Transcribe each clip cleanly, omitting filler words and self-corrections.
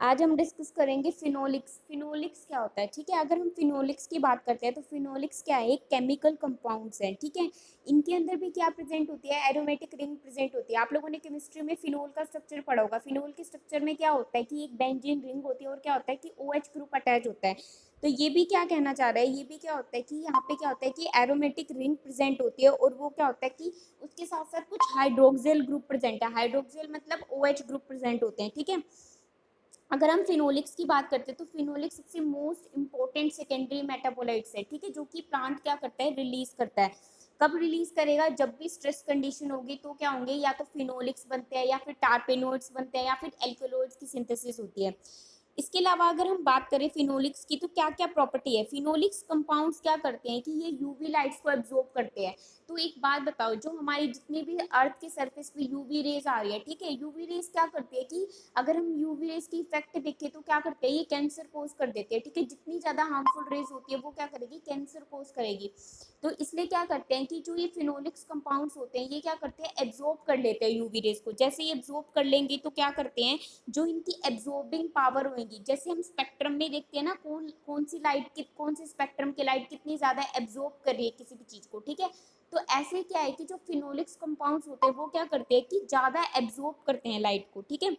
आज हम डिस्कस करेंगे फिनोलिक्स। फिनोलिक्स क्या होता है, ठीक है। अगर हम फिनोलिक्स की बात करते हैं तो फिनोलिक्स क्या है, एक केमिकल कंपाउंड्स है, ठीक है। इनके अंदर भी क्या प्रेजेंट होती है, एरोमेटिक रिंग प्रेजेंट होती है। आप लोगों ने केमिस्ट्री में फिनोल का स्ट्रक्चर पढ़ा होगा। फिनोल के स्ट्रक्चर में क्या होता है कि एक बेंजीन रिंग होती है और क्या होता है कि OH ग्रुप अटैच होता है। तो ये भी क्या कहना चाह रहा है, ये भी क्या होता है कि यहाँ पे क्या होता है कि एरोमेटिक रिंग प्रेजेंट होती है और वो क्या होता है कि उसके साथ साथ कुछ हाइड्रोक्सिल ग्रुप प्रेजेंट है। हाइड्रोक्सिल मतलब OH ग्रुप प्रेजेंट होते हैं, ठीक है। अगर हम फिनोलिक्स की बात करते हैं तो फिनोलिक्स सबसे मोस्ट इंपॉर्टेंट सेकेंडरी मेटाबोलाइट्स है, ठीक है, जो कि प्लांट क्या करता है, रिलीज करता है। कब रिलीज करेगा, जब भी स्ट्रेस कंडीशन होगी तो क्या होंगे, या तो फिनोलिक्स बनते हैं या फिर टार्पेनोइड्स बनते हैं या फिर एल्कलॉइड्स की सिंथेसिस होती है। इसके अलावा अगर हम बात करें फिनोलिक्स की तो क्या क्या प्रॉपर्टी है। फिनोलिक्स कंपाउंड्स क्या करते हैं कि ये यूवी लाइट्स को एब्जॉर्ब करते हैं। तो एक बात बताओ, जो हमारी जितनी भी अर्थ के सरफेस पे यूवी रेज आ रही है, ठीक है, यूवी रेज क्या करती है कि अगर हम यूवी रेज की इफेक्ट देखें तो क्या करते हैं, ये कैंसर कोज कर देते हैं, ठीक है। जितनी ज्यादा हार्मफुल रेज होती है वो क्या करेगी, कैंसर कोज करेगी। तो इसलिए क्या करते हैं कि जो ये फिनोलिक्स कंपाउंड्स होते हैं ये क्या करते हैं, एब्जॉर्ब कर लेते हैं यूवी रेज को। जैसे ये एब्जॉर्ब कर लेंगे तो क्या करते हैं, जो इनकी एब्जॉर्बिंग पावर होगी, जैसे हम स्पेक्ट्रम में देखते हैं ना, कौन कौन सी लाइट, कौन सी स्पेक्ट्रम की लाइट कितनी ज्यादा एब्जॉर्ब कर रही है किसी भी चीज को, ठीक है। तो ऐसे क्या है कि जो फिनोलिक्स कंपाउंड्स होते हैं वो क्या करते हैं कि ज्यादा एब्जॉर्ब करते हैं लाइट को, ठीक है।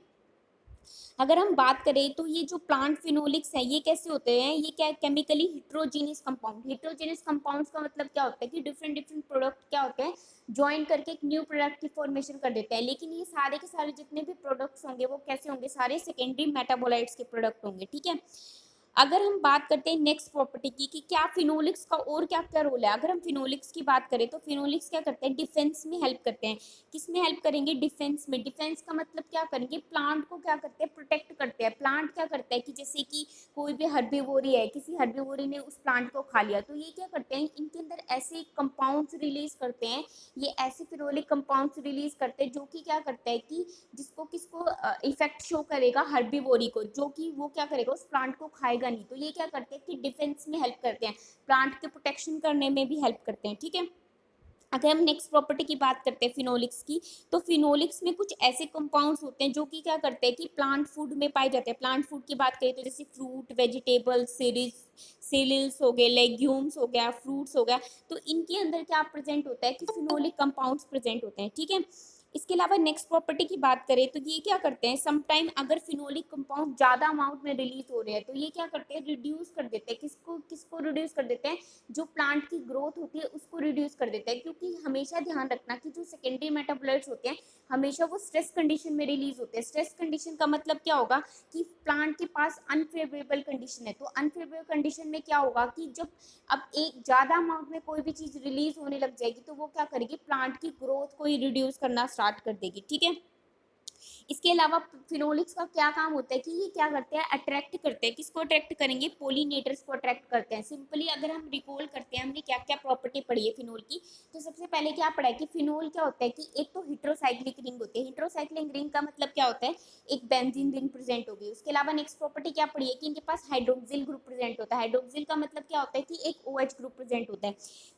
अगर हम बात करें तो ये जो प्लांट फिनोलिक्स है ये कैसे होते हैं, ये क्या chemically heterogeneous compound. Heterogeneous compounds का मतलब क्या होता है कि डिफरेंट डिफरेंट प्रोडक्ट क्या होते हैं, ज्वाइन करके एक न्यू प्रोडक्ट की फॉर्मेशन कर देते हैं। लेकिन ये सारे के सारे जितने भी प्रोडक्ट्स होंगे वो कैसे होंगे, सारे सेकेंडरी मेटाबोलाइट्स के प्रोडक्ट होंगे, ठीक है। अगर हम बात करते हैं नेक्स्ट प्रॉपर्टी की कि क्या फिनोलिक्स का और क्या क्या रोल है। अगर हम फिनोलिक्स की बात करें तो फिनोलिक्स क्या करते हैं, डिफेंस में हेल्प करते हैं। किस में हेल्प करेंगे, डिफेंस में। डिफेंस का मतलब क्या करेंगे, प्लांट को क्या करते हैं, प्रोटेक्ट करते हैं। प्लांट क्या करता है कि जैसे कि कोई भी हर्बीवोरी है, किसी हर्बीवोरी ने उस प्लांट को खा लिया तो ये क्या करते हैं, इनके अंदर ऐसे कंपाउंड्स रिलीज करते हैं, ये ऐसे फिनोलिक कंपाउंड्स रिलीज करते हैं जो कि क्या करता है कि जिसको किसको इफेक्ट शो करेगा, हर्बीवोरी को, जो कि वो क्या करेगा, उस प्लांट को खाएगा नहीं। तो ये क्या करते हैं कि डिफेंस में हेल्प करते हैं, प्लांट के प्रोटेक्शन करने में भी हेल्प करते हैं, ठीक है। अगर हम नेक्स्ट प्रॉपर्टी की बात करते हैं फिनोलिक्स की तो फिनोलिक्स में कुछ ऐसे कंपाउंड्स होते हैं जो कि क्या करते हैं कि प्लांट फूड में पाए जाते हैं। प्लांट फूड की बात करें तो जैसे फ्रूट, वेजिटेबल, सीरियल्स हो गए, लेग्यूम्स हो गया, फ्रूट्स हो गया, तो इनके अंदर क्या प्रेजेंट होता है कि फिनोलिक कंपाउंड्स प्रेजेंट होते हैं, ठीक है। इसके अलावा नेक्स्ट प्रॉपर्टी की बात करें तो ये क्या करते हैं, समटाइम अगर फिनोलिक कंपाउंड ज्यादा अमाउंट में रिलीज हो रहे हैं तो ये क्या करते हैं, रिड्यूस कर देते हैं। किसको किसको रिड्यूस कर देते हैं, जो प्लांट की ग्रोथ होती है उसको रिड्यूस कर देता है। क्योंकि हमेशा ध्यान रखना कि जो सेकेंडरी मेटाबोलाइट्स होते हैं हमेशा वो स्ट्रेस कंडीशन में रिलीज होते हैं। स्ट्रेस कंडीशन का मतलब क्या होगा कि प्लांट के पास अनफेवरेबल कंडीशन है, तो अनफेवरेबल कंडीशन में क्या होगा कि जब अब एक ज्यादा अमाउंट में कोई भी चीज रिलीज होने लग जाएगी तो वो क्या करेगी, प्लांट की ग्रोथ को ही रिड्यूस करना स्टार्ट कर देगी, ठीक है। इसके अलावा फिनोलिक्स का क्या काम होता है कि ये क्या करते हैं, अट्रैक्ट करते हैं। किसको अट्रैक्ट करेंगे, पोलिनेटर्स को अट्रैक्ट करते हैं। सिंपली अगर हम रिकॉल करते हैं हमने क्या क्या प्रॉपर्टी पढ़ी है फिनोल की, तो सबसे पहले क्या पढ़ा है कि फिनोल क्या होता है कि एक तो हिट्रोसाइक्लिक रिंग होती है। हिट्रोसाइक्लिक रिंग का मतलब क्या होता है, एक बेंजीन रिंग प्रेजेंट होगी। उसके अलावा नेक्स्ट प्रॉपर्टी क्या पढ़ी है कि इनके पास हाइड्रोक्सिल ग्रुप प्रेजेंट होता है। हाइड्रोक्सिल का मतलब क्या होता है कि एक OH ग्रुप प्रेजेंट होता है।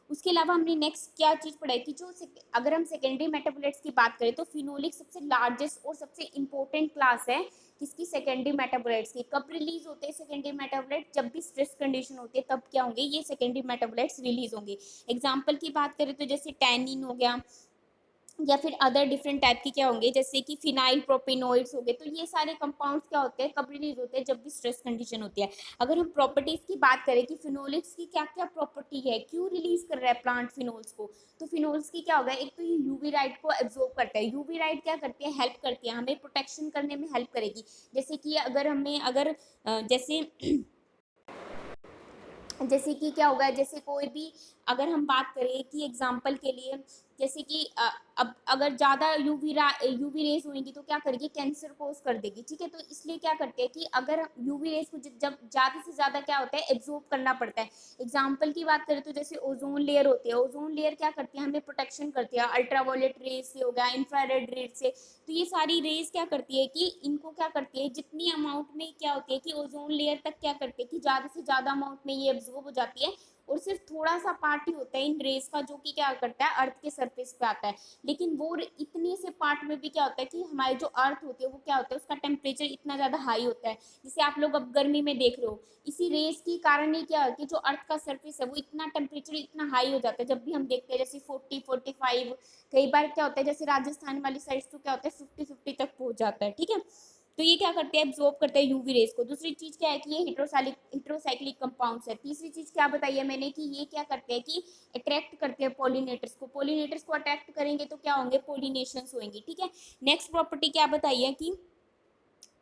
उसके अलावा हमने नेक्स्ट क्या चीज पढ़ाई कि जो अगर हम सेकेंडरी मेटाबोलाइट्स की बात करें तो फिनोलिक सबसे लार्जेस्ट और सबसे इंपॉर्टेंट क्लास है किसकी, सेकेंडरी मेटाबोलाइट्स की। कब रिलीज होते हैं सेकेंडरी मेटाबोलाइट, जब भी स्ट्रेस कंडीशन होती है तब क्या होंगे, ये सेकेंडरी मेटाबोलाइट्स रिलीज होंगे। एग्जाम्पल की बात करें तो जैसे टैनिन हो गया या फिर अदर डिफरेंट टाइप के क्या होंगे, जैसे कि फिनाइल प्रोपेनोइड्स हो गए। तो ये सारे कंपाउंड्स क्या होते हैं, कब रिलीज होते हैं, जब भी स्ट्रेस कंडीशन होती है। अगर हम प्रॉपर्टीज की बात करें कि फिनोलिक्स की क्या क्या प्रॉपर्टी है, क्यों रिलीज कर रहा है प्लांट फिनोल्स को, तो फिनोल्स की क्या होगा, एक तो ये यूवी लाइट को एब्जॉर्ब करता है। यूवी लाइट क्या करती है, हेल्प करती है, हमें प्रोटेक्शन करने में हेल्प करेगी। जैसे कि अगर हमें अगर जैसे जैसे कि क्या होगा, जैसे कोई भी अगर हम बात करें कि एग्जांपल के लिए जैसे कि अब अगर ज़्यादा यूवी रेज होंगी तो क्या करेगी, कैंसर कोज कर देगी, ठीक है। तो इसलिए क्या करते हैं कि अगर यूवी रेज को जब ज़्यादा से ज़्यादा क्या होता है, एब्जॉर्ब करना पड़ता है। एग्जाम्पल की बात करें तो जैसे ओजोन लेयर होती है, ओजोन लेयर क्या करती है, हमें प्रोटेक्शन करती है अल्ट्रावायलेट रेज से हो गया, इंफ्रारेड रेज से। तो ये सारी रेज क्या करती है कि इनको क्या करती है, जितनी अमाउंट में क्या होती है कि ओजोन लेयर तक क्या करती है कि ज़्यादा से ज़्यादा अमाउंट में ये एब्जॉर्ब हो जाती है और सिर्फ थोड़ा सा पार्ट ही होता है इन रेस का जो कि क्या करता है अर्थ के सरफेस पे आता है। लेकिन वो इतने से पार्ट में भी क्या होता है कि हमारी जो अर्थ होती है वो क्या होता है उसका टेम्परेचर इतना ज्यादा हाई होता है, जिसे आप लोग अब गर्मी में देख रहे हो। इसी रेस के कारण ही क्या है कि जो अर्थ का सरफेस है वो इतना टेम्परेचर इतना हाई हो जाता है जब भी हम देखते हैं, जैसे 40-45, कई बार क्या होता है जैसे राजस्थान वाली साइड तो क्या होता है 50-50 तक पहुंच जाता है, ठीक है। तो ये क्या करते हैं एब्जॉर्ब करते हैं यूवी रेस को। दूसरी चीज क्या है कि ये हिट्रोसाइक्लिक कंपाउंड्स है। तीसरी चीज क्या बताई है मैंने कि ये क्या करते हैं कि अट्रैक्ट करते हैं पॉलिनेटर्स को। पॉलिनेटर्स को अट्रैक्ट करेंगे तो क्या होंगे, पोलिनेशंस होंगे, ठीक है। नेक्स्ट प्रॉपर्टी क्या बताई है कि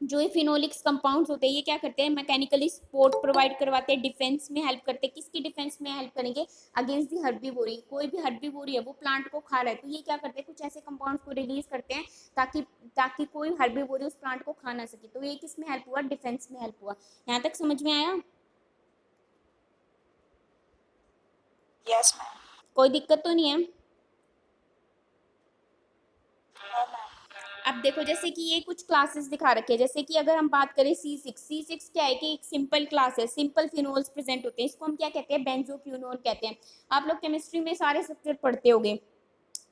जो ये फिनोलिक्स कंपाउंड्स होते हैं ये क्या करते हैं, मैकेनिकली सपोर्ट प्रोवाइड करवाते हैं, डिफेंस में हेल्प करते हैं। किसकी डिफेंस में हेल्प करेंगे, अगेंस्ट दी हर्बीवोरी। कोई भी हर्बीवोरी है वो प्लांट को खा रहा है तो ये क्या करते हैं कुछ ऐसे कंपाउंड्स को रिलीज करते हैं ताकि ताकि कोई हर्बीवोरी उस प्लांट को खा ना सके। तो ये किस में हेल्प हुआ, डिफेंस में हेल्प हुआ। यहाँ तक समझ में आया? Yes ma'am. कोई दिक्कत तो नहीं है? अब देखो जैसे कि ये कुछ क्लासेस दिखा रखे हैं, जैसे कि अगर हम बात करें C6 क्या है कि एक सिंपल क्लास है, सिंपल फिनोल्स प्रेजेंट होते हैं, इसको हम क्या कहते हैं, बेंजोक्विनोन कहते हैं। आप लोग केमिस्ट्री में सारे स्ट्रक्चर पढ़ते होंगे।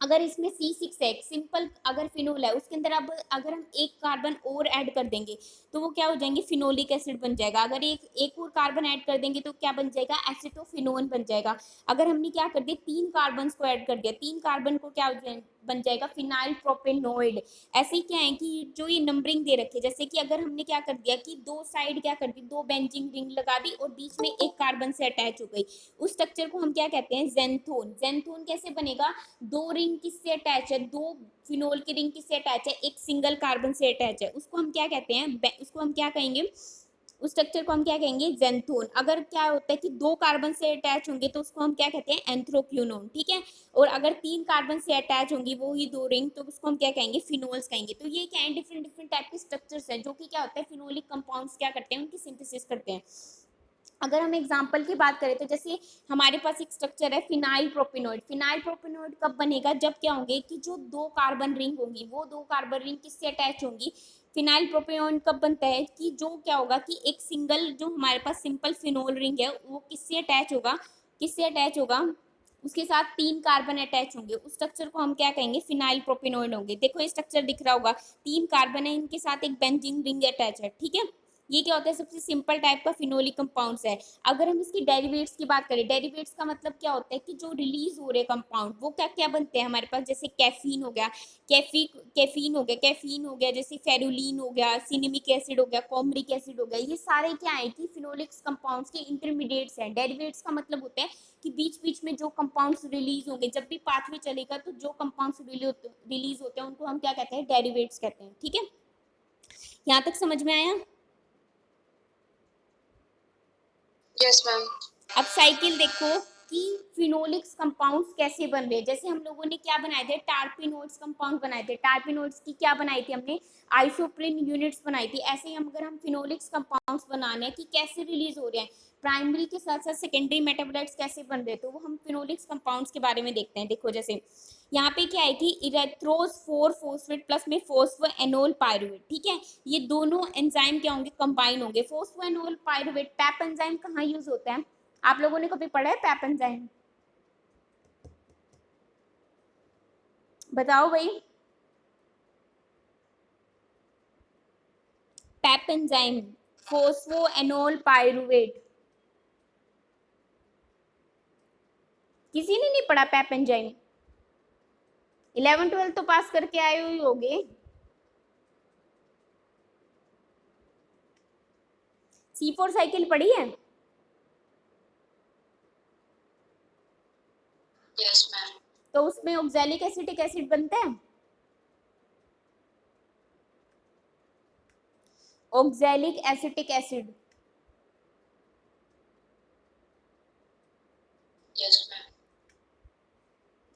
अगर इसमें C6 है, सिंपल अगर फिनोल है, उसके अंदर अब अगर हम एक कार्बन और ऐड कर देंगे तो वो क्या हो जाएंगे, फिनोलिक एसिड बन जाएगा। अगर एक और कार्बन ऐड कर देंगे तो क्या बन जाएगा, एसिटोफिनोन बन जाएगा। अगर हमने क्या कर दिया, 3 कार्बन को ऐड कर दिया, 3 कार्बन को क्या बन जाएगा, फिनाइल प्रोपेनोइड। ऐसे ही क्या है कि जो ये नंबरिंग दे रखे, जैसे कि अगर हमने क्या कर दिया कि दो साइड क्या कर दी, दो बेंजिंग रिंग लगा दी और बीच में एक कार्बन से अटैच हो गई, उस स्ट्रक्चर को हम क्या कहते हैं, जेंथोन। जेंथोन कैसे बनेगा, दो रिंग किससे अटैच है, दो फिनोल की रिंग किससे अटैच है, एक सिंगल कार्बन से अटैच है, उसको हम क्या कहते हैं, उसको हम क्या कहेंगे, उस स्ट्रक्चर को हम क्या कहेंगे, जेंथोन। अगर क्या होता है कि दो कार्बन से अटैच होंगे तो उसको हम क्या कहते हैं, एंथ्रोक्यूनोन, ठीक है। और अगर 3 कार्बन से अटैच होंगी वो ही दो रिंग तो उसको हम क्या कहेंगे, फिनोल्स कहेंगे। तो ये क्या है, डिफरेंट डिफरेंट टाइप के स्ट्रक्चर्स हैं जो कि क्या होता है, फिनोलिक कंपाउंड्स क्या करते हैं, उनकी सिंथेसिस करते हैं। अगर हम एग्जाम्पल की बात करें तो जैसे हमारे पास एक स्ट्रक्चर है फिनाइल प्रोपिनोइड। फिनाइल प्रोपिनोइड कब बनेगा, जब क्या होंगे कि जो दो कार्बन रिंग होंगी वो दो कार्बन रिंग किससे अटैच होंगी, फिनाइल प्रोपिनोइड कब बनता है कि जो क्या होगा कि एक सिंगल जो हमारे पास सिंपल फिनोल रिंग है वो किससे अटैच होगा, किससे अटैच होगा, उसके साथ 3 कार्बन अटैच होंगे, उस स्ट्रक्चर को हम क्या कहेंगे, फिनाइल प्रोपिनोइड होंगे। देखो ये स्ट्रक्चर दिख रहा होगा, 3 कार्बन है, इनके साथ एक बेंजीन रिंग अटैच है, ठीक है। ये क्या होता है, सबसे सिंपल टाइप का फिनोलिक कंपाउंड्स है। अगर हम इसकी डेरिवेट्स की बात करें, डेरिवेट्स का मतलब क्या होता है कि जो रिलीज हो रहे कंपाउंड वो क्या क्या बनते हैं हमारे पास, जैसे कैफीन हो गया, कैफीन हो गया, जैसे फेरुलिन हो गया, सिनेमिक एसिड हो गया, कॉमरिक एसिड हो गया, ये सारे क्या है कि फिनोलिक्स कंपाउंड्स के इंटरमीडिएट्स हैं। डेरिवेट्स का मतलब होता है कि बीच बीच में जो कंपाउंड्स रिलीज होंगे, जब भी पाथवे चलेगा तो जो कंपाउंड्स रिलीज होते हैं उनको हम क्या कहते हैं, डेरिवेट्स कहते हैं, ठीक है। यहाँ तक समझ में आया? Yes ma'am. अब साइकिल देखो कि फिनोलिक्स कंपाउंड्स कैसे बन रहे हैं। जैसे हम लोगों ने क्या बनाए थे, टार्पिनोइड्स कंपाउंड बनाए थे। टार्पिनोइड्स की क्या बनाई थी हमने, आइसोप्रीन यूनिट्स बनाई थी। ऐसे ही हम अगर हम फिनोलिक्स कंपाउंड्स बनाने हैं कि कैसे रिलीज हो रहे हैं, प्राइमरी के साथ साथ सेकेंडरी मेटाबोलाइट्स कैसे बन रहे हैं, तो वो हम फिनोलिक्स कंपाउंड्स के बारे में देखते हैं। देखो जैसे यहाँ पे क्या है कि इरेथ्रोज 4 फोस्फेट प्लस में फोस्फोएनोल पायरुवेट, ठीक है। ये दोनों एंजाइम क्या होंगे, कंबाइन होंगे। फोस्फोएनोल पायरुवेट पैप एंजाइम कहाँ यूज होता है, आप लोगों ने कभी पढ़ा है पैप एंजाइम, बताओ भाई। पैप एंजाइम, फोस्फोएनोल पायरुवेट, किसी ने नहीं पढ़ा पैप एंजाइम? 11th 12th तो पास करके आए हुए होगे। C4 साइकिल पढ़ी है? Yes ma'am. तो उसमें ऑक्सैलिक एसिटिक एसिड बनता है, oxalic acetic acid. Yes ma'am.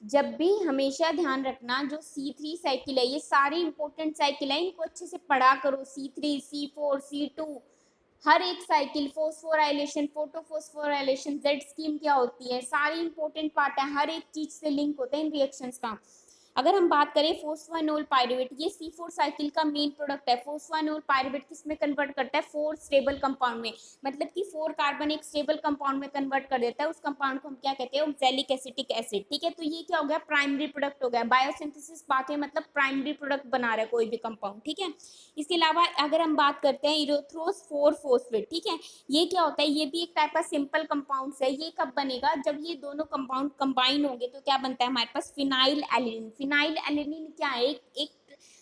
जब भी हमेशा ध्यान रखना जो C3 साइकिल है, ये सारी इंपॉर्टेंट साइकिल है, इनको अच्छे से पढ़ा करो। C3 C4 C2 हर एक cycle, phosphorylation, photophosphorylation, Z scheme क्या होती है, सारी इंपॉर्टेंट पार्ट है, हर एक चीज से लिंक होते हैं इन रिएक्शंस का। अगर हम बात करें फोस्फानोल पायरुवेट, ये C4 साइकिल का मेन प्रोडक्ट है। फोस्फानोल पायरुवेट किस में कन्वर्ट करता है? 4 स्टेबल कंपाउंड में, मतलब कि 4 कार्बन एक स्टेबल कंपाउंड में कन्वर्ट कर देता है। उस कंपाउंड को हम क्या कहते हैं? Oxalic acetic acid. ठीक है, तो ये क्या हो गया? प्राइमरी प्रोडक्ट हो गया। बायोसिंथेसिस बात है मतलब प्राइमरी प्रोडक्ट बना रहा है कोई भी कंपाउंड। ठीक है, इसके अलावा अगर हम बात करते हैं इरेथ्रोस 4 फोस्फेट, ठीक है, ये क्या होता है? ये भी एक टाइप का सिंपल कंपाउंड है। ये कब बनेगा? जब ये दोनों कंपाउंड कंबाइन होंगे तो क्या बनता है हमारे पास? Phenylalanine. फिनाइल एलिनिन क्या है? एक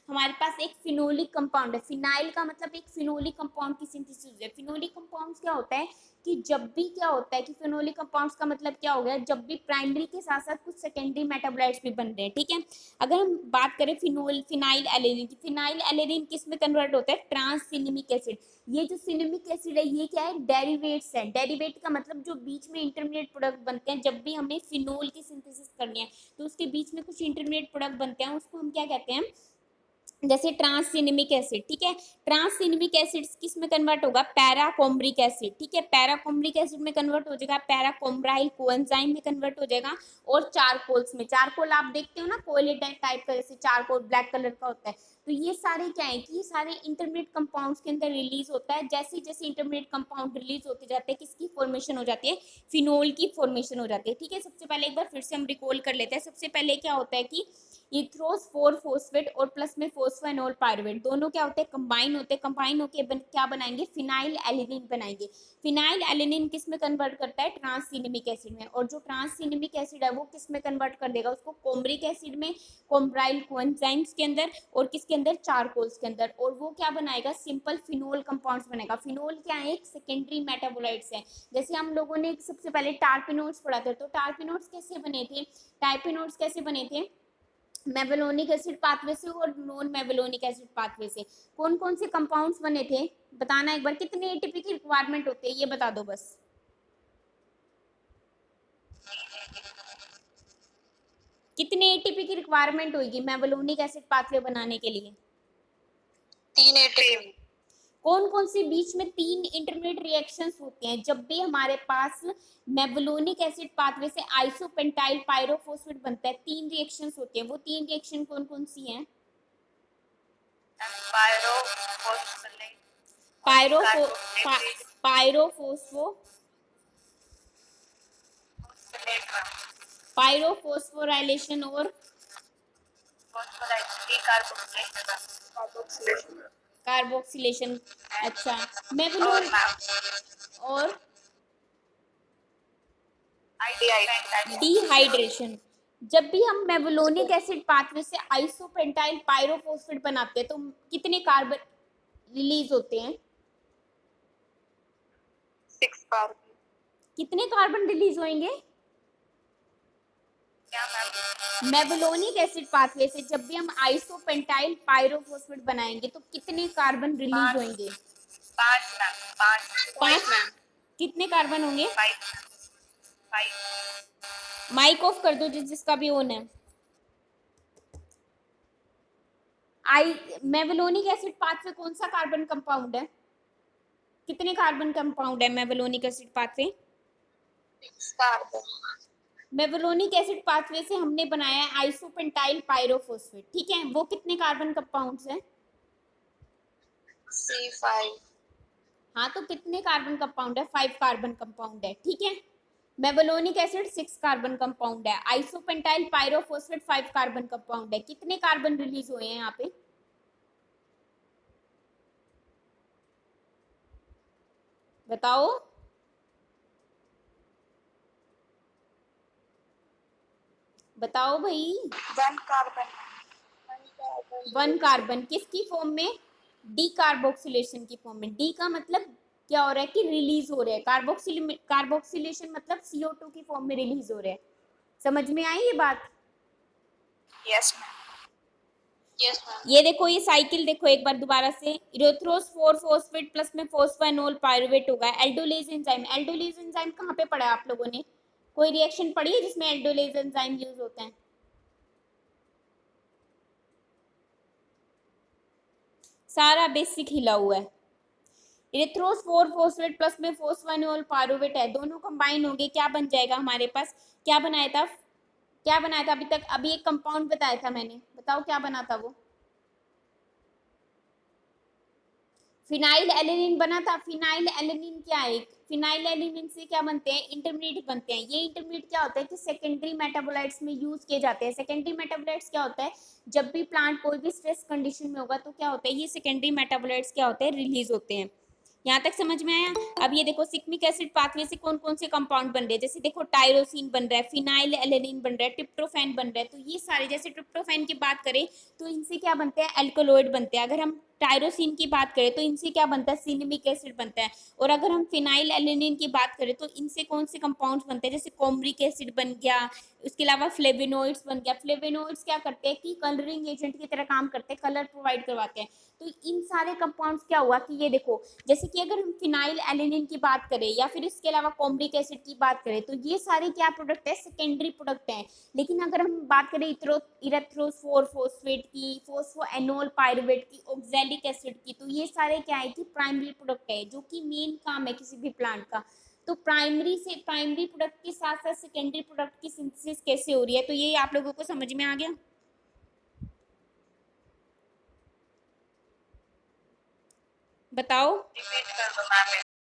हमारे पास एक फिनोलिक कंपाउंड है। फिनाइल का मतलब एक फिनोलिक कंपाउंड की सिंथेसिस है। फिनोलिक कंपाउंड्स क्या होता है कि जब भी क्या होता है कि फिनोलिक कंपाउंड्स का मतलब क्या हो गया? जब भी प्राइमरी के साथ साथ कुछ सेकेंडरी मेटाबोलाइट्स भी बन रहे हैं। ठीक है, अगर हम बात करें फिनाइल एलिनिन की, फिनाइल एलिनिन किस में कन्वर्ट होता है? Trans cinnamic acid. ये जो सिनेमिक एसिड है ये क्या है? डेरिवेट्स है। डेरिवेट का मतलब जो बीच में इंटरमीडिएट प्रोडक्ट बनते हैं। जब भी हमें फिनोल की सिंथेसिस करनी है तो उसके बीच में कुछ इंटरमीडिएट प्रोडक्ट बनते हैं, उसको हम क्या कहते हैं? जैसे ट्रांससिनेमिक एसिड। ठीक है, ट्रांससिनेमिक एसिड किस में कन्वर्ट होगा? पैराकोम्ब्रिक एसिड। ठीक है, पैराकोम्ब्रिक एसिड में कन्वर्ट हो जाएगा, पैराकोम्ब्राइल कोएंजाइम में कन्वर्ट हो जाएगा, और चारकोल्स में। चारकोल आप देखते हो ना कोयले टाइप का, जैसे चारकोल ब्लैक कलर का होता है। तो ये सारे क्या है कि ये सारे इंटरमीडिएट कंपाउंड्स के अंदर रिलीज होता है। जैसे जैसे इंटरमीडिएट कंपाउंड रिलीज होते जाते हैं, किसकी फॉर्मेशन हो जाती है? फिनोल की फॉर्मेशन हो जाती है। ठीक है, सबसे पहले एक बार फिर से हम रिकॉल कर लेते हैं। सबसे पहले क्या होता है कि इथ्रोस 4 फोस्फेट और प्लस में फोस्फेनोल पायरुवेट, दोनों क्या होते हैं? कंबाइन होते हैं। कंबाइन होके क्या बनाएंगे? फिनाइल एलिनिन बनाएंगे। फिनाइल एलिनिन किस में कन्वर्ट करता है? ट्रांससिनेमिक एसिड में। और जो ट्रांससिनेमिक एसिड है वो किस में कन्वर्ट कर देगा? उसको कोम्ब्रिक एसिड में, कोम्ब्राइल कोएंजाइम्स के अंदर, और किसके अंदर? चारकोल्स के अंदर। और वो क्या बनाएगा? सिंपल फिनोल कंपाउंड्स बनेगा। फिनोल क्या है? एक सेकेंडरी मेटाबोलाइट्स है। जैसे हम लोगों ने सबसे पहले टार्पिनोड्स पढ़ा था, तो टार्पिनोड्स कैसे बने थे? टार्पिनोड्स कैसे बने थे? मेवेलोनिक एसिड पाथवे से और नॉन मेवेलोनिक एसिड पाथवे से। कौन कौन से कंपाउंड्स बने थे? बताना एक बार। कितने एटीपी की रिक्वायरमेंट होती है ये बता दो बस। कितने एटीपी की रिक्वायरमेंट होगी मेवेलोनिक एसिड पाथवे बनाने के लिए? 3 ATP। कौन कौन से बीच में 3 इंटरमीडिएट रिएक्शंस होते हैं जब भी हमारे पास मेवेलोनिक एसिड पाथवे से आइसोपेंटाइल पायरोफॉस्फेट बनता है? 3 रिएक्शंस होती हैं। वो 3 रिएक्शन कौन कौन सी हैं? पायरोफो पायरोफोस्फो पायरोफोस्फोराइलेशन और कार्बोक्सिलेशन। अच्छा, मेवलोन और डिहाइड्रेशन। जब भी हम मेवलोनिक एसिड पाथवे से आइसोपेंटाइल पायरोफोस्फेट बनाते हैं तो कितने कार्बन रिलीज होते हैं? 6 कार्बन। कितने कार्बन रिलीज होंगे? क्या मैम? मेवलोनिक एसिड पाथवे से जब भी हम आइसोपेंटाइल पायरोफोस्फेट बनाएंगे तो कितने कार्बन रिलीज होंगे? 5 मैम। 5 पांच। मैम। कितने कार्बन होंगे? 5। माइक ऑफ कर दो जिसका भी ऑन है। आई मेवलोनिक एसिड पाथवे कौन सा कार्बन कंपाउंड है? कितने कार्बन कंपाउंड है mevalonic acid pathway? 6 carbon. Mevalonic acid pathway से हमने बनाया है आइसोपेंटाइल पायरोफोस्फेट। ठीक है, वो कितने कार्बन कंपाउंड्स हैं? C5। हाँ, तो कितने कार्बन कंपाउंड है? 5 कार्बन कंपाउंड है। ठीक है, मेवलोनिक एसिड 6 कार्बन कंपाउंड है, आइसोपेंटाइल पायरोफोस्फेट 5 कार्बन कंपाउंड है। कितने कार्बन रिलीज हुए हैं यहाँ पे? बताओ। बताओ भाई। 1 कार्बन। 1 कार्बन किसकी फॉर्म में? डी कार्बोक्सिलेशन की फॉर्म में। डी का मतलब क्या हो रहा है कि रिलीज हो रहा है। कार्बोक्सिलेशन मतलब CO2 की फॉर्म में रिलीज हो रहा है। समझ में आई ये बात? Yes ma'am. Yes ma'am. ये देखो, ये साइकिल देखो एक बार दोबारा से। इरेथ्रोस 4 फोस्फेट प्लस में फोस्फेनोल पायरुवेट होगा। Aldolase enzyme. एल्डोलेज एंजाइम कहाँ पे पढ़ा है आप लोगों ने? कोई रिएक्शन पढ़ी है जिसमें एल्डोलेज एंजाइम यूज होते हैं? सारा बेसिक हिला हुआ है। इरेथ्रोस 4 फोस्फेट प्लस में फोस्फेनोल पायरुवेट है, दोनों कंबाइन होंगे क्या बन जाएगा हमारे पास? क्या बनाया था? क्या बनाया था अभी तक? अभी एक कंपाउंड बताया था मैंने, बताओ क्या बना था वो? फिनाइल एलेनिन बना था। फिनाइल एलेनिन क्या है? फिनाइल एलेनिन से क्या बनते हैं? इंटरमीडिएट बनते हैं। ये इंटरमीडिएट क्या होता है कि सेकेंडरी मेटाबोलाइट्स में यूज किए जाते हैं। सेकेंडरी मेटाबोलाइट्स क्या होता है? जब भी प्लांट कोई भी स्ट्रेस कंडीशन में होगा तो क्या होता है, ये सेकेंडरी मेटाबोलाइट्स क्या होते हैं? रिलीज होते हैं। यहाँ तक समझ में आया? अब ये देखो सिक्मिक एसिड पाथवे से कौन कौन से कंपाउंड बन रहे हैं, जैसे देखो टायरोसिन बन रहा है, फिनाइल एलेनिन बन रहा है, ट्रिप्टोफैन बन रहा है। तो ये सारे, जैसे ट्रिप्टोफैन की बात करें तो इनसे क्या बनते हैं? एल्कोलॉइड बनते हैं। अगर हम टायरोसिन की बात करें तो इनसे क्या बनता है? सिनेमिक एसिड बनता है। और अगर हम फिनाइल एलेनिन की बात करें तो इनसे कौन से कंपाउंड्स बनते हैं? जैसे कोमरिक एसिड बन गया, उसके अलावा फ्लेवेनोइड्स बन गया। फ्लेवेनोइड्स क्या करते हैं कि कलरिंग एजेंट की तरह काम करते हैं, कलर प्रोवाइड करवाते हैं। तो इन सारे कंपाउंड्स क्या हुआ कि ये देखो, जैसे कि अगर हम फिनाइल एलेनिन की बात करें या फिर इसके अलावा कोमरिक एसिड की बात करें तो ये सारे क्या प्रोडक्ट है? सेकेंडरी प्रोडक्ट हैं। लेकिन अगर हम बात करें इरेथ्रोफोर फोस्फेट की, फोस्फोएनोल पायरुवेट की, ऑक्सैलिक एसिड की, तो ये सारे क्या है कि प्राइमरी प्रोडक्ट है, जो कि मेन काम है किसी भी प्लांट का। तो प्राइमरी प्रोडक्ट के साथ साथ सेकेंडरी प्रोडक्ट की सिंथेसिस कैसे हो रही है, तो ये आप लोगों को समझ में आ गया? बताओ। रिपीट कर दो मैम।